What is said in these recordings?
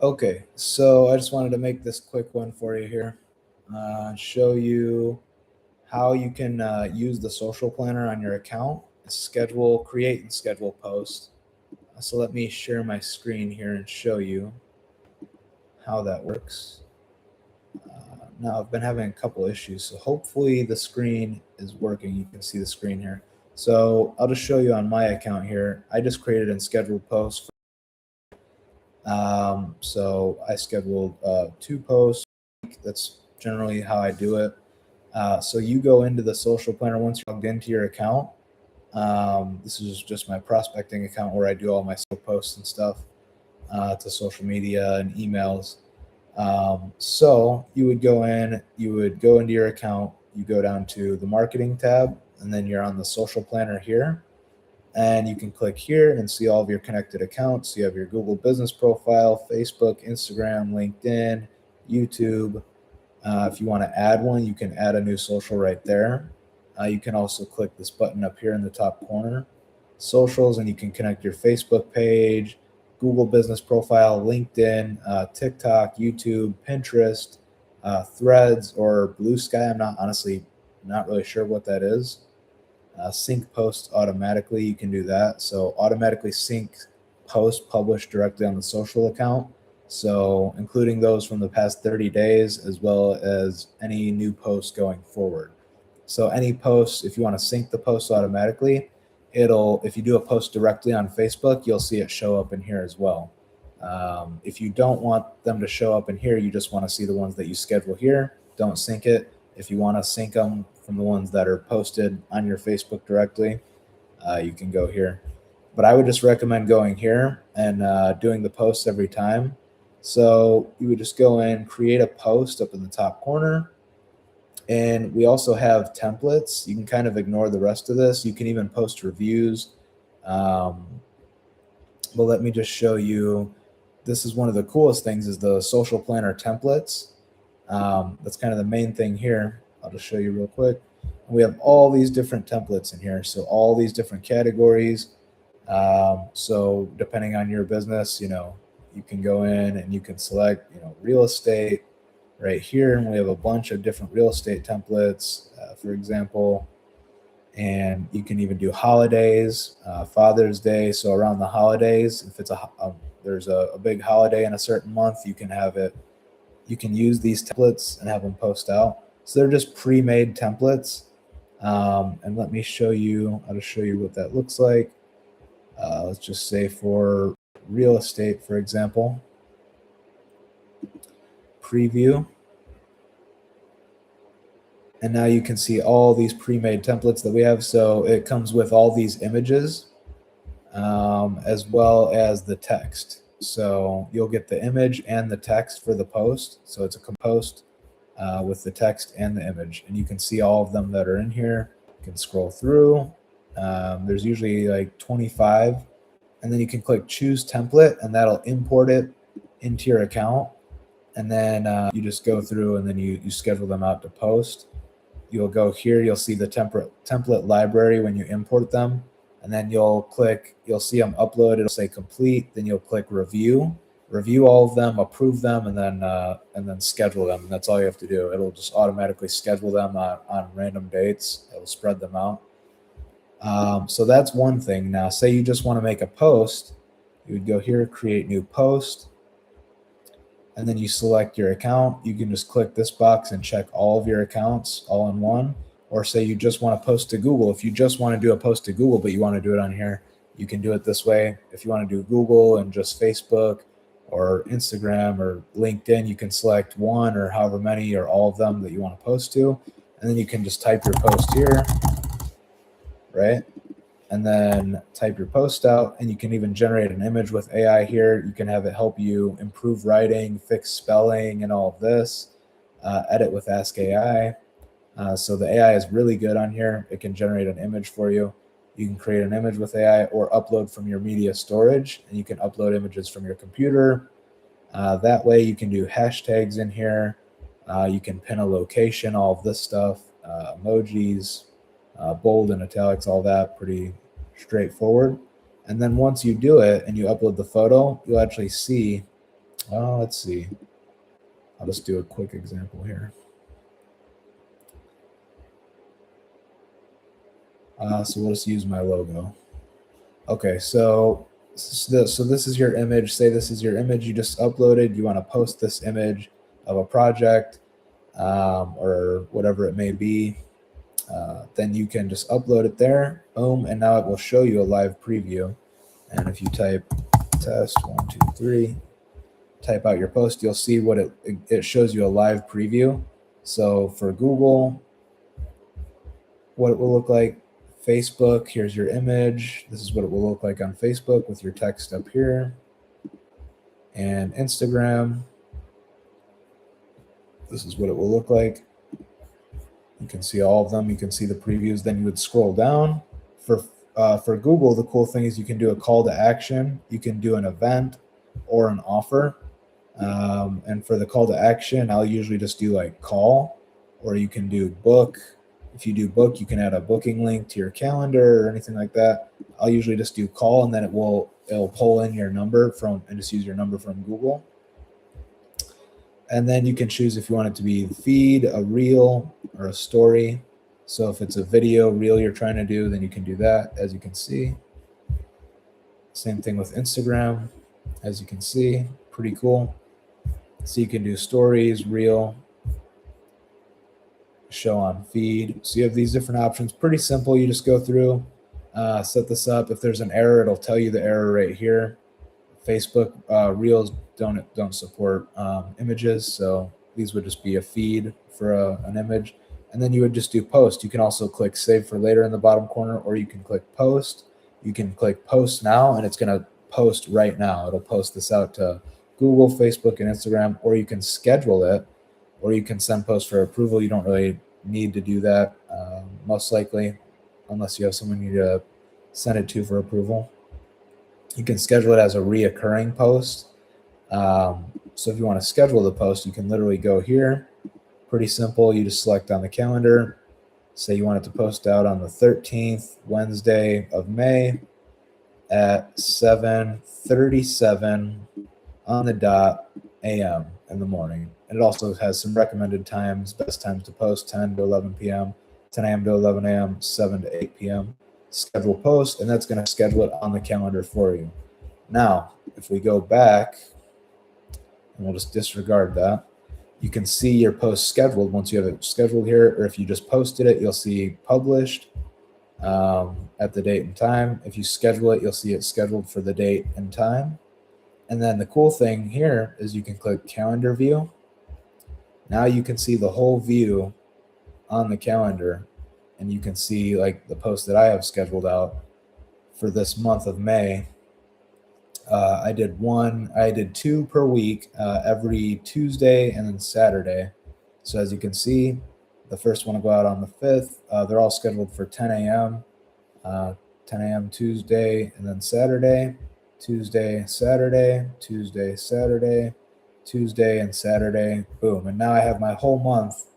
Okay, so I just wanted to make this quick one for you here. Show you how you can use the social planner on your account, create and schedule posts. So let me share my screen here and show you how that works. Now I've been having a couple issues, so hopefully the screen is working. You can see the screen here. So I'll just show you on my account here. I just created and scheduled posts. So I scheduled 2 posts. That's generally how I do it. So you go into the social planner once you're logged into your account. This is just my prospecting account where I do all my posts and stuff to social media and emails. So you would go into your account, you go down to the marketing tab, and then you're on the social planner here. And you can click here and see all of your connected accounts. You have your Google business profile, Facebook, Instagram, LinkedIn, YouTube. If you want to add one, you can add a new social right there. You can also click this button up here in the top corner, socials, and you can connect your Facebook page, Google business profile, LinkedIn, TikTok, YouTube, Pinterest, Threads, or Blue Sky. I'm not really sure what that is. Sync posts automatically. You can do that. So automatically sync posts published directly on the social account. So including those from the past 30 days, as well as any new posts going forward. So any posts, if you want to sync the posts automatically, if you do a post directly on Facebook, you'll see it show up in here as well. If you don't want them to show up in here, you just want to see the ones that you schedule here, don't sync it. If you want to sync them from the ones that are posted on your Facebook directly, you can go here. But I would just recommend going here and doing the posts every time. So you would just go in, create a post up in the top corner. And we also have templates. You can kind of ignore the rest of this. You can even post reviews. But let me just show you. This is one of the coolest things is the social planner templates. That's kind of the main thing here. I'll just show you real quick. We have all these different templates in here. So all these different categories. So depending on your business, you can go in and you can select, real estate right here. And we have a bunch of different real estate templates, for example, and you can even do holidays, Father's Day. So around the holidays, if there's a big holiday in a certain month, you can use these templates and have them post out. So they're just pre-made templates. And let me show you, I'll just show you what that looks like. Let's just say for real estate, for example, preview. And now you can see all these pre-made templates that we have. So it comes with all these images as well as the text. So you'll get the image and the text for the post. So it's a compost with the text and the image. And you can see all of them that are in here. You can scroll through. There's usually like 25. And then you can click choose template and that'll import it into your account. And then you just go through and then you schedule them out to post. You'll go here, you'll see the template library when you import them. And then you'll see them upload, it'll say complete, then you'll click review all of them, approve them, and then schedule them. And that's all you have to do. It'll just automatically schedule them on random dates. It'll spread them out. So that's one thing. Now, say you just want to make a post, you would go here, create new post, and then you select your account. You can just click this box and check all of your accounts all in one. Or say you just want to post to Google. If you just want to do a post to Google, but you want to do it on here, you can do it this way. If you want to do Google and just Facebook or Instagram or LinkedIn, you can select one or however many or all of them that you want to post to. And then you can just type your post here, right? And then type your post out, and you can even generate an image with AI here. You can have it help you improve writing, fix spelling, and all of this. Edit with Ask AI. So the AI is really good on here. It can generate an image for you. You can create an image with AI or upload from your media storage, and you can upload images from your computer. That way you can do hashtags in here. You can pin a location, all of this stuff, emojis, bold and italics, all that, pretty straightforward. And then once you do it and you upload the photo, you'll actually see Let's see. I'll just do a quick example here. So we'll just use my logo. Okay, so this is your image. Say this is your image you just uploaded. You want to post this image of a project or whatever it may be. Then you can just upload it there. Boom, and now it will show you a live preview. And if you type test 1, 2, 3, type out your post, you'll see what it shows you a live preview. So for Google, what it will look like. Facebook, here's your image. This is what it will look like on Facebook with your text up here. And Instagram, this is what it will look like. You can see all of them. You can see the previews. Then you would scroll down. For Google, the cool thing is you can do a call to action. You can do an event or an offer. And for the call to action, I'll usually just do like call, or you can do book. If you do book, you can add a booking link to your calendar or anything like that. I'll usually just do call, and then it'll pull in your number and just use your number from Google. And then you can choose if you want it to be feed, a reel, or a story. So if it's a video reel you're trying to do, then you can do that, as you can see. Same thing with Instagram, as you can see, pretty cool. So you can do stories, reel, show on feed. So you have these different options. Pretty simple. You just go through, set this up. If there's an error, it'll tell you the error right here. Facebook Reels don't support images, so these would just be a feed for an image. And then you would just do post. You can also click save for later in the bottom corner, or you can click post. You can click post now, and it's going to post right now. It'll post this out to Google, Facebook, and Instagram, or you can schedule it, or you can send posts for approval. You don't really need to do that, most likely, unless you have someone you need to send it to for approval. You can schedule it as a reoccurring post. So if you want to schedule the post, you can literally go here. Pretty simple. You just select on the calendar. Say you want it to post out on the 13th, Wednesday of May at 7:37 on the dot a.m. in the morning. And it also has some recommended times, best times to post, 10 to 11 p.m., 10 a.m. to 11 a.m., 7 to 8 p.m. Schedule post, and that's going to schedule it on the calendar for you. Now, if we go back, and we'll just disregard that, you can see your post scheduled once you have it scheduled here, or if you just posted it, you'll see published at the date and time. If you schedule it, you'll see it scheduled for the date and time. And then the cool thing here is you can click calendar view. Now you can see the whole view on the calendar, and you can see like the post that I have scheduled out for this month of May. I did 2 per week, every Tuesday and then Saturday. So as you can see, the first one will go out on the 5th. They're all scheduled for 10 a.m., 10 a.m. Tuesday, and then Saturday, Tuesday, Saturday, Tuesday, Saturday, Tuesday, and Saturday. Boom. And now I have my whole month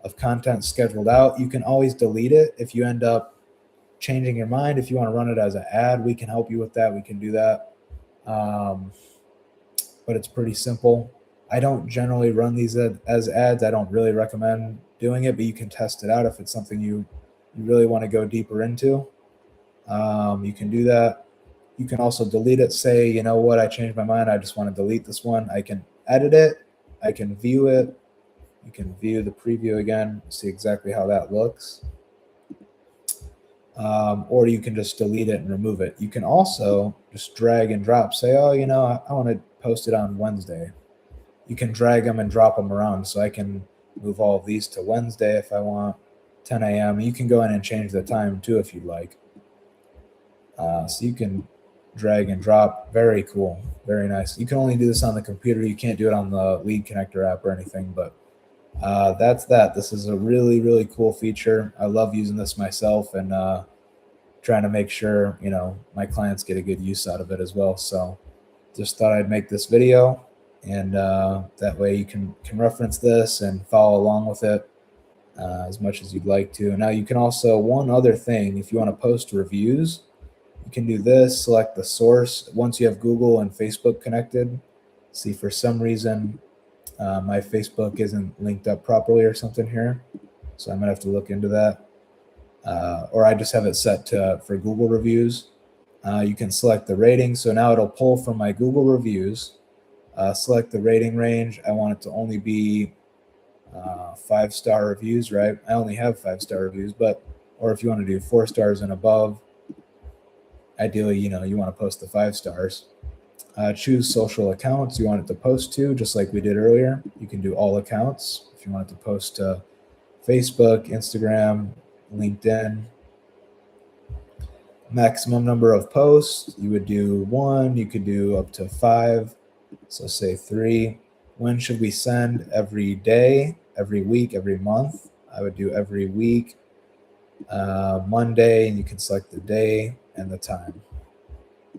of content scheduled out. You can always delete it if you end up changing your mind. If you want to run it as an ad, we can help you with that. We can do that. But it's pretty simple. I don't generally run these as ads. I don't really recommend doing it, but you can test it out if it's something you really want to go deeper into. You can do that. You can also delete it. Say, you know what, I changed my mind. I just want to delete this one. I can edit it. I can view it. You can view the preview again, see exactly how that looks. Or you can just delete it and remove it. You can also just drag and drop. Say, oh, you know, I want to post it on Wednesday. You can drag them and drop them around. So I can move all of these to Wednesday if I want, 10 a.m. You can go in and change the time too if you'd like. So you can drag and drop. Very cool. Very nice. You can only do this on the computer. You can't do it on the Lead Connector app or anything, but that's that. This is a really, really cool feature. I love using this myself and trying to make sure, you know, my clients get a good use out of it as well. So just thought I'd make this video, and that way you can reference this and follow along with it as much as you'd like to. Now you can also, one other thing, if you want to post reviews, you can do this, select the source. Once you have Google and Facebook connected, See, for some reason, my Facebook isn't linked up properly or something here. So I'm gonna have to look into that. Or I just have it set to for Google reviews. You can select the rating. So now it'll pull from my Google reviews, select the rating range. I want it to only be 5-star reviews, right? I only have 5-star reviews, but, or if you want to do 4 stars and above, ideally, you want to post the 5 stars. Choose social accounts you want it to post to, just like we did earlier. You can do all accounts if you want it to post to Facebook, Instagram, LinkedIn. Maximum number of posts, you would do 1, you could do up to 5, so say 3. When should we send? Every day, every week, every month. I would do every week, Monday, and you can select the day and the time.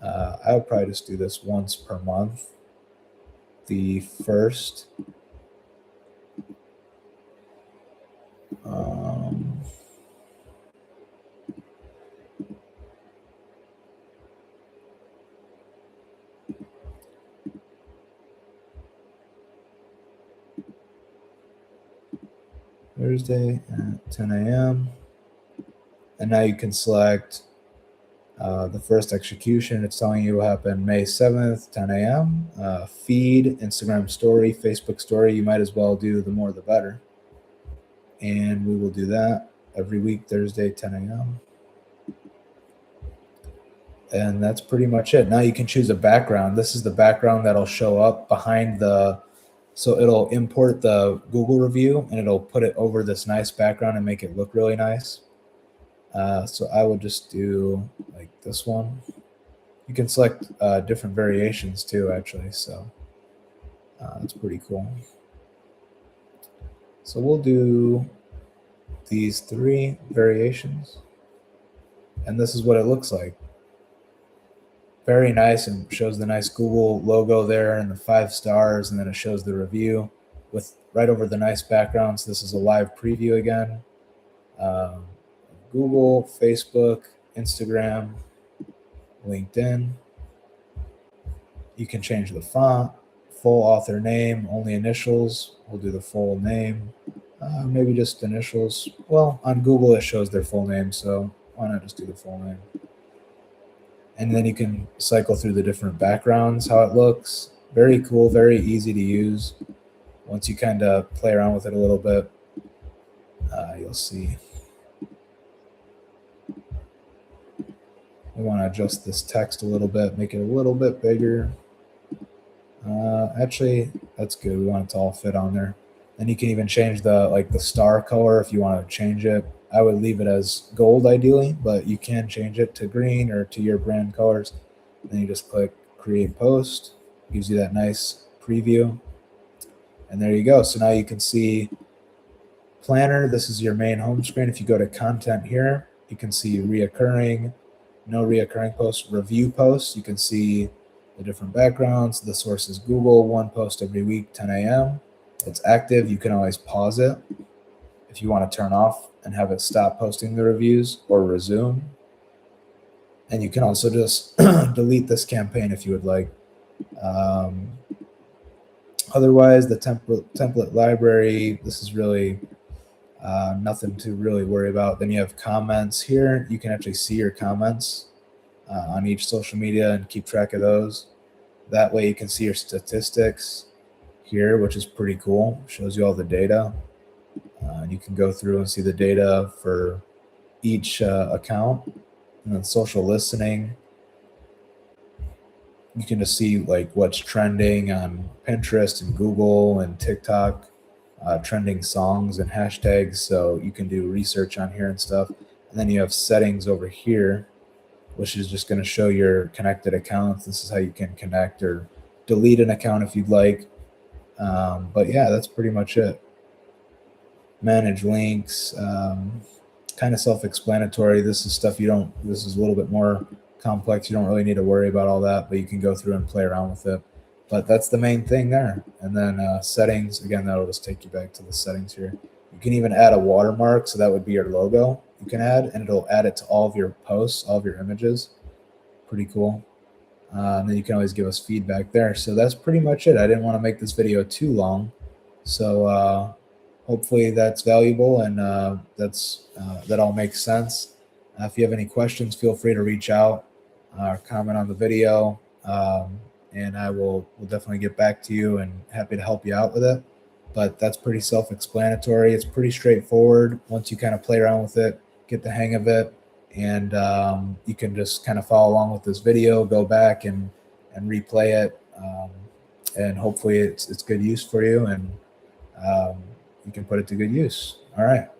I would probably just do this once per month. The first. Thursday at 10 a.m. And now you can select the first execution. It's telling you will happen May 7th, 10 a.m. Feed, Instagram story, Facebook story. You might as well do the more the better. And we will do that every week, Thursday, 10 a.m. And that's pretty much it. Now you can choose a background. This is the background that'll show up behind so it'll import the Google review and it'll put it over this nice background and make it look really nice. So I would just do like this one. You can select different variations too, actually. So that's pretty cool. So we'll do these 3 variations. And this is what it looks like. Very nice, and shows the nice Google logo there and the 5 stars, and then it shows the review with right over the nice background. So this is a live preview again. Google, Facebook, Instagram, LinkedIn. You can change the font, full author name, only initials. We'll do the full name, maybe just initials. Well, on Google it shows their full name, so why not just do the full name? And then you can cycle through the different backgrounds, how it looks. Very cool, very easy to use. Once you kind of play around with it a little bit, you'll see. We want to adjust this text a little bit, make it a little bit bigger. Actually, that's good. We want it to all fit on there. Then you can even change the star color if you want to change it. I would leave it as gold ideally, but you can change it to green or to your brand colors. Then you just click create post, gives you that nice preview. And there you go. So now you can see planner. This is your main home screen. If you go to content here, you can see reoccurring, no reoccurring posts, review posts. You can see the different backgrounds. The source is Google, 1 post every week, 10 a.m. It's active. You can always pause it if you want to turn off and have it stop posting the reviews or resume. And you can also just delete this campaign if you would like. Otherwise, the template library, this is really nothing to really worry about. Then you have comments here. You can actually see your comments on each social media and keep track of those. That way you can see your statistics here, which is pretty cool. Shows you all the data. And you can go through and see the data for each account. And then social listening, you can just see like what's trending on Pinterest and Google and TikTok, trending songs and hashtags. So you can do research on here and stuff. And then you have settings over here, which is just going to show your connected accounts. This is how you can connect or delete an account if you'd like. But yeah, that's pretty much it. Manage links, kind of self-explanatory. This is stuff this is a little bit more complex. You don't really need to worry about all that, but you can go through and play around with it. But that's the main thing there. And then settings, again, that'll just take you back to the settings here. You can even add a watermark, so that would be your logo you can add, and it'll add it to all of your posts, all of your images. Pretty cool. And then you can always give us feedback there. So that's pretty much it. I didn't want to make this video too long. So hopefully that's valuable and that all makes sense. If you have any questions, feel free to reach out or comment on the video, and I will definitely get back to you and happy to help you out with it. But that's pretty self-explanatory. It's pretty straightforward once you kind of play around with it, get the hang of it, and you can just kind of follow along with this video, go back and replay it, and hopefully it's good use for you, and you can put it to good use. All right.